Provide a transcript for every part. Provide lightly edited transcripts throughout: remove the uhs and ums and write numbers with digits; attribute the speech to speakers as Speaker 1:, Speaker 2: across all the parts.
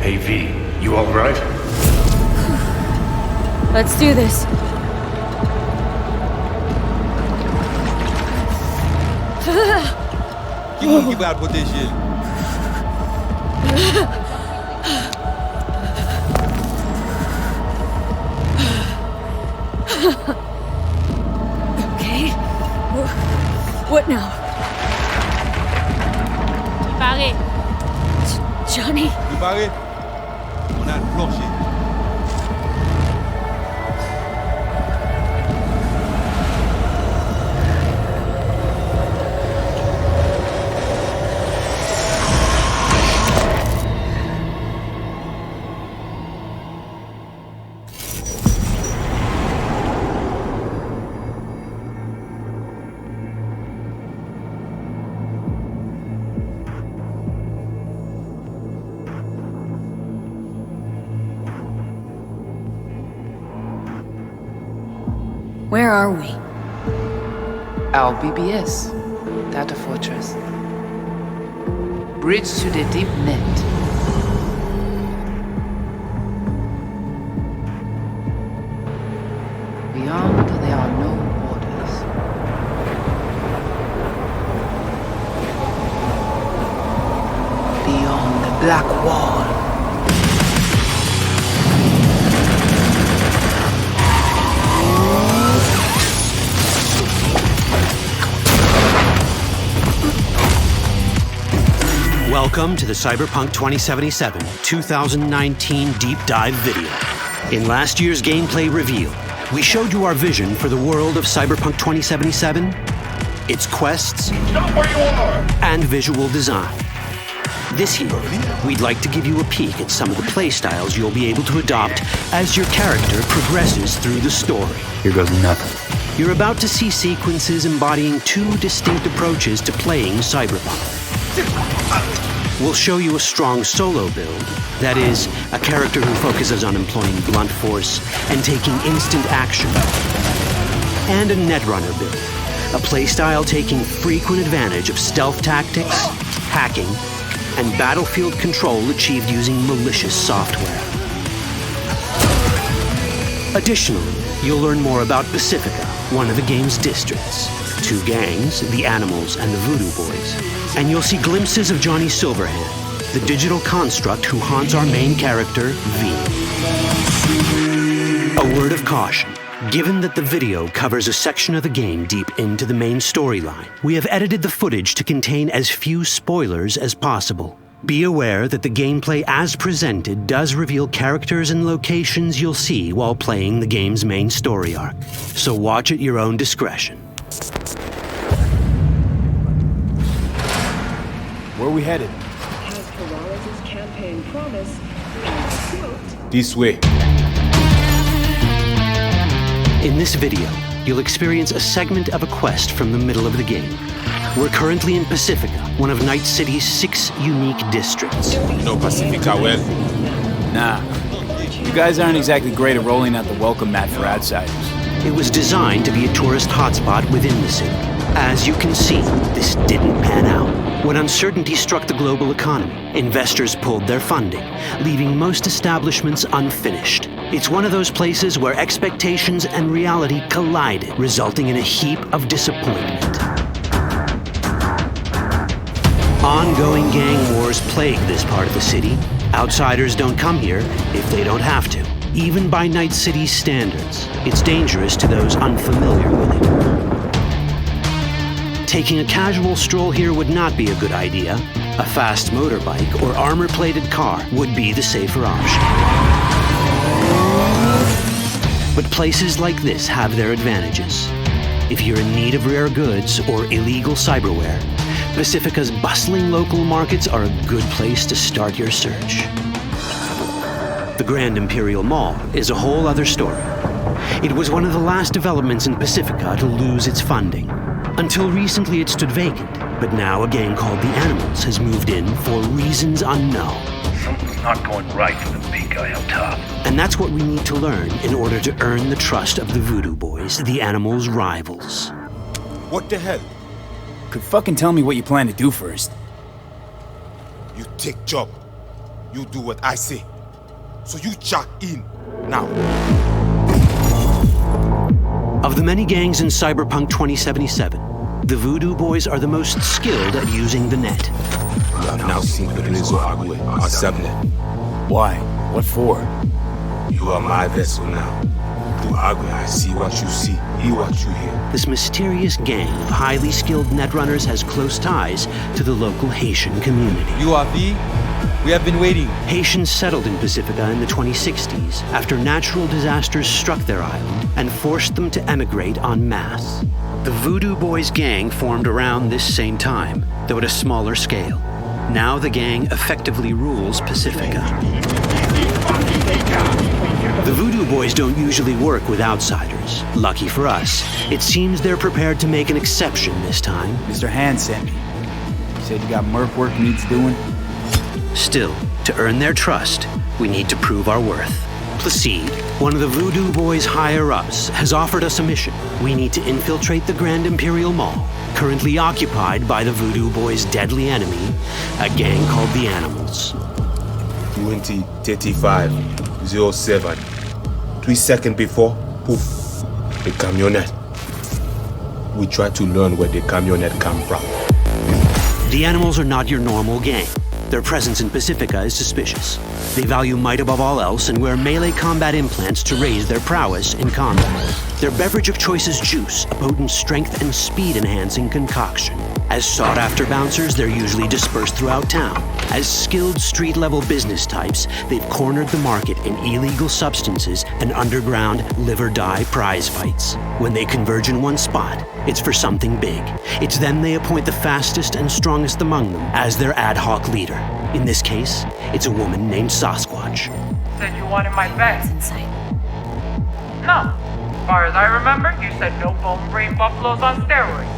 Speaker 1: Hey V, you alright?
Speaker 2: Let's do this.
Speaker 3: Give out what this is.
Speaker 2: Okay. What now?
Speaker 4: Pague.
Speaker 2: Johnny?
Speaker 3: You pague? On that bullshit.
Speaker 2: Where are we?
Speaker 5: Our BBS, Data Fortress. Bridge to the deep net. Beyond, there are no borders. Beyond the black wall.
Speaker 6: Welcome to the CyberPunk 2077 2019 Deep Dive video. In last year's gameplay reveal, we showed you our vision for the world of CyberPunk 2077, its quests,
Speaker 1: Stop where you are!
Speaker 6: and visual design. This year, we'd like to give you a peek at some of the playstyles you'll be able to adopt as your character progresses through the story.
Speaker 7: Here goes nothing.
Speaker 6: You're about to see sequences embodying two distinct approaches to playing Cyberpunk. We'll show you a strong solo build, that is, a character who focuses on employing blunt force and taking instant action. And a netrunner build, a playstyle taking frequent advantage of stealth tactics, hacking, and battlefield control achieved using malicious software. Additionally, you'll learn more about Pacifica, one of the game's districts, two gangs, the Animals and the Voodoo Boys, and you'll see glimpses of Johnny Silverhand, the digital construct who haunts our main character, V. A word of caution. Given that the video covers a section of the game deep into the main storyline, we have edited the footage to contain as few spoilers as possible. Be aware that the gameplay as presented does reveal characters and locations you'll see while playing the game's main story arc, so watch at your own discretion.
Speaker 7: Where are we headed?
Speaker 8: Has Peralez's campaign promise, quote,
Speaker 7: This way.
Speaker 6: In this video, you'll experience a segment of a quest from the middle of the game. We're currently in Pacifica, one of Night City's 6 unique districts.
Speaker 3: You know Pacifica well.
Speaker 7: Nah. You guys aren't exactly great at rolling out the welcome mat for outsiders.
Speaker 6: It was designed to be a tourist hotspot within the city. As you can see, this didn't pan out. When uncertainty struck the global economy, investors pulled their funding, leaving most establishments unfinished. It's one of those places where expectations and reality collided, resulting in a heap of disappointment. Ongoing gang wars plague this part of the city. Outsiders don't come here if they don't have to. Even by Night City's standards, it's dangerous to those unfamiliar with it. Taking a casual stroll here would not be a good idea. A fast motorbike or armor-plated car would be the safer option. But places like this have their advantages. If you're in need of rare goods or illegal cyberware, Pacifica's bustling local markets are a good place to start your search. The Grand Imperial Mall is a whole other story. It was one of the last developments in Pacifica to lose its funding. Until recently it stood vacant, but now a gang called the Animals has moved in for reasons unknown.
Speaker 1: Something's not going right for the big guy up top.
Speaker 6: And that's what we need to learn in order to earn the trust of the Voodoo Boys, the Animals' rivals.
Speaker 3: What the hell?
Speaker 7: Could fucking tell me what you plan to do first.
Speaker 3: You take job. You do what I say. So you jack in now.
Speaker 6: Of the many gangs in CyberPunk 2077, the Voodoo Boys are the most skilled at using the net.
Speaker 3: You have now seen Pequenezo Agwe, our subnet.
Speaker 7: Why? What for?
Speaker 3: You are my vessel now. Through Agwe, I see what you see, hear what you hear.
Speaker 6: This mysterious gang of highly skilled netrunners has close ties to the local Haitian community.
Speaker 3: You are V. We have been waiting.
Speaker 6: Haitians settled in Pacifica in the 2060s after natural disasters struck their island and forced them to emigrate en masse. The Voodoo Boys gang formed around this same time, though at a smaller scale. Now the gang effectively rules Pacifica. The Voodoo Boys don't usually work with outsiders. Lucky for us, it seems they're prepared to make an exception this time.
Speaker 7: Mr. Hand sent me. He said you got merc work needs doing.
Speaker 6: Still, to earn their trust, we need to prove our worth. Placide, one of the Voodoo Boys' higher-ups, has offered us a mission. We need to infiltrate the Grand Imperial Mall, currently occupied by the Voodoo Boys' deadly enemy, a gang called the Animals.
Speaker 3: 20:35:07. 3 seconds before, poof, the camionette. We try to learn where the camionette come from.
Speaker 6: The Animals are not your normal gang. Their presence in Pacifica is suspicious. They value might above all else and wear melee combat implants to raise their prowess in combat. Their beverage of choice is juice, a potent strength and speed-enhancing concoction. As sought-after bouncers, they're usually dispersed throughout town. As skilled street-level business types, they've cornered the market in illegal substances and underground live-or-die prize fights. When they converge in one spot, it's for something big. It's then they appoint the fastest and strongest among them as their ad hoc leader. In this case, it's a woman named Sasquatch.
Speaker 4: Said you wanted my bed.
Speaker 2: Inside.
Speaker 4: No. As far as I remember, you said no bone brain buffaloes on steroids.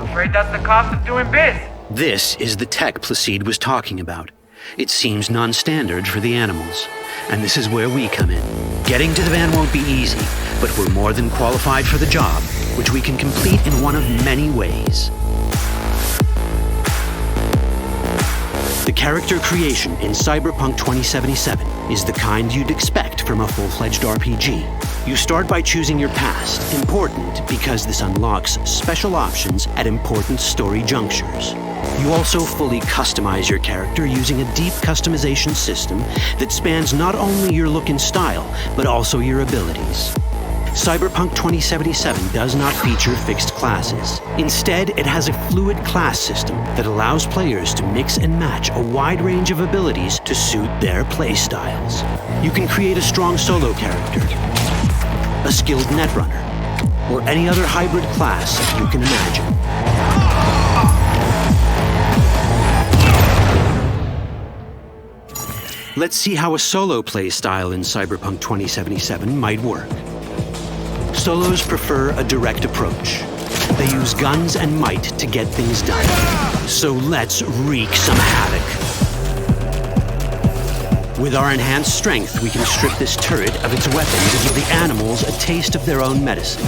Speaker 4: Afraid that's the cost of doing biz.
Speaker 6: This is the tech Placide was talking about. It seems non-standard for the Animals. And this is where we come in. Getting to the van won't be easy, but we're more than qualified for the job, which we can complete in one of many ways. The character creation in CyberPunk 2077 is the kind you'd expect from a full-fledged RPG. You start by choosing your past, important because this unlocks special options at important story junctures. You also fully customize your character using a deep customization system that spans not only your look and style, but also your abilities. CyberPunk 2077 does not feature fixed classes. Instead, it has a fluid class system that allows players to mix and match a wide range of abilities to suit their playstyles. You can create a strong solo character, a skilled netrunner, or any other hybrid class you can imagine. Let's see how a solo play style in CyberPunk 2077 might work. Solos prefer a direct approach. They use guns and might to get things done. So let's wreak some havoc. With our enhanced strength, we can strip this turret of its weapons and give the Animals a taste of their own medicine.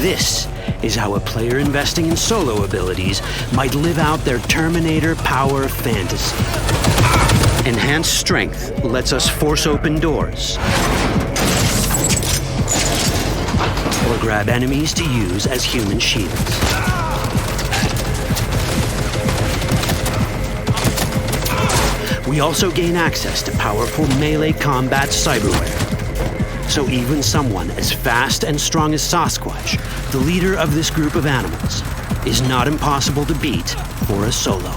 Speaker 6: This is how a player investing in solo abilities might live out their Terminator power fantasy. Enhanced strength lets us force open doors or grab enemies to use as human shields. We also gain access to powerful melee combat cyberware. So even someone as fast and strong as Sasquatch, the leader of this group of animals, is not impossible to beat for a solo.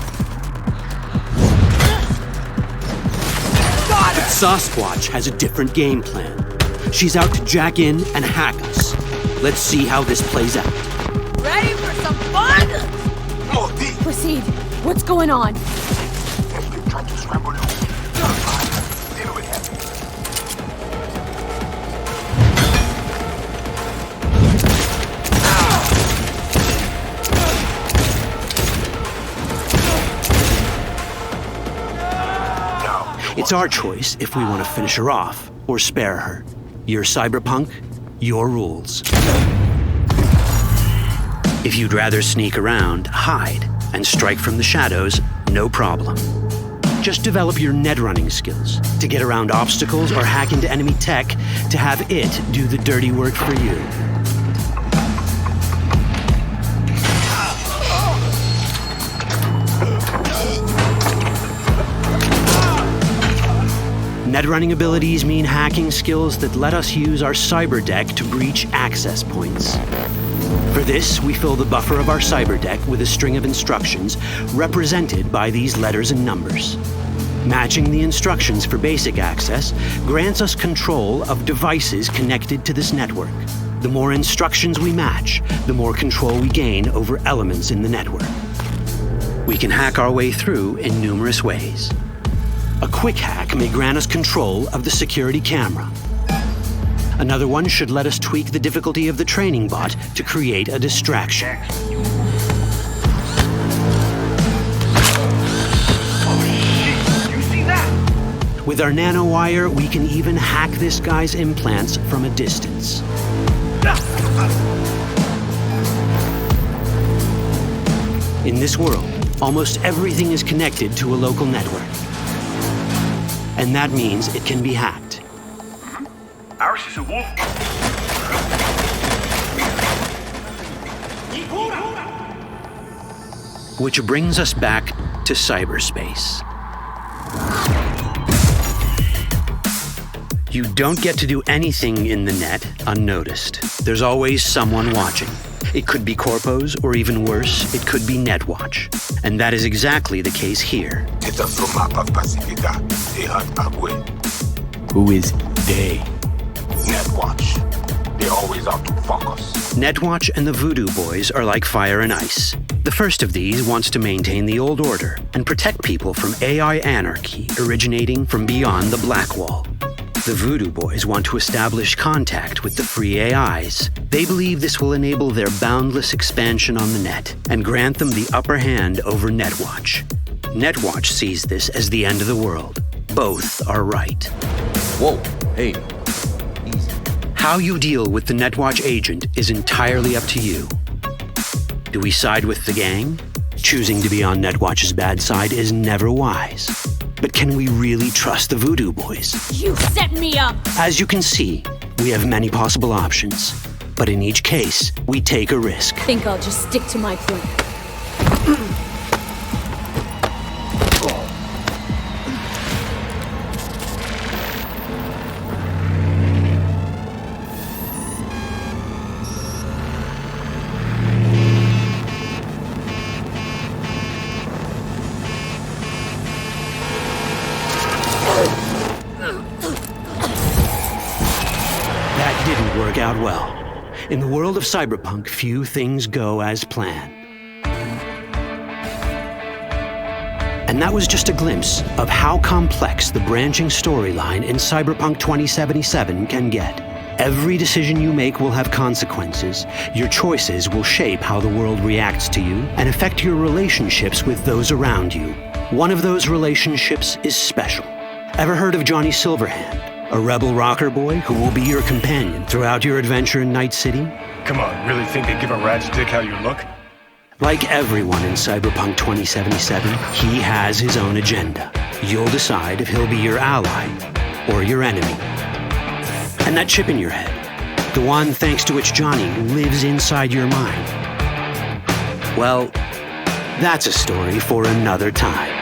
Speaker 6: But Sasquatch has a different game plan. She's out to jack in and hack us. Let's see how this plays out.
Speaker 2: Ready for some fun? Proceed. What's going on?
Speaker 6: It's our choice if we want to finish her off or spare her. You're Cyberpunk, your rules. If you'd rather sneak around, hide, and strike from the shadows, no problem. Just develop your net running skills to get around obstacles or hack into enemy tech to have it do the dirty work for you. Net running abilities mean hacking skills that let us use our cyber deck to breach access points. For this, we fill the buffer of our cyber deck with a string of instructions represented by these letters and numbers. Matching the instructions for basic access grants us control of devices connected to this network. The more instructions we match, the more control we gain over elements in the network. We can hack our way through in numerous ways. A quick hack may grant us control of the security camera. Another one should let us tweak the difficulty of the training bot to create a distraction. With our nanowire, we can even hack this guy's implants from a distance. In this world, almost everything is connected to a local network. And that means it can be hacked.
Speaker 1: Ours is a wolf.
Speaker 6: Which brings us back to cyberspace. You don't get to do anything in the net unnoticed. There's always someone watching. It could be corpos, or even worse, it could be Netwatch. And that is exactly the case here.
Speaker 3: Who is they?
Speaker 9: Netwatch. They're always out to fuck us.
Speaker 6: Netwatch and the Voodoo Boys are like fire and ice. The first of these wants to maintain the old order and protect people from AI anarchy originating from beyond the Black Wall. The Voodoo Boys want to establish contact with the free AIs. They believe this will enable their boundless expansion on the net and grant them the upper hand over Netwatch. Netwatch sees this as the end of the world. Both are right.
Speaker 3: Whoa, hey, easy.
Speaker 6: How you deal with the Netwatch agent is entirely up to you. Do we side with the gang? Choosing to be on Netwatch's bad side is never wise. But can we really trust the Voodoo Boys?
Speaker 2: You set me up!
Speaker 6: As you can see, we have many possible options. But in each case, we take a risk.
Speaker 2: Think I'll just stick to my plan.
Speaker 6: Out well. In the world of cyberpunk, few things go as planned. And that was just a glimpse of how complex the branching storyline in Cyberpunk 2077 can get. Every decision you make will have consequences. Your choices will shape how the world reacts to you and affect your relationships with those around you. One of those relationships is special. Ever heard of Johnny Silverhand? A rebel rocker boy who will be your companion throughout your adventure in Night City?
Speaker 1: Come on, really think they give a rat's dick how you look?
Speaker 6: Like everyone in Cyberpunk 2077, he has his own agenda. You'll decide if he'll be your ally or your enemy. And that chip in your head, the one thanks to which Johnny lives inside your mind, well, that's a story for another time.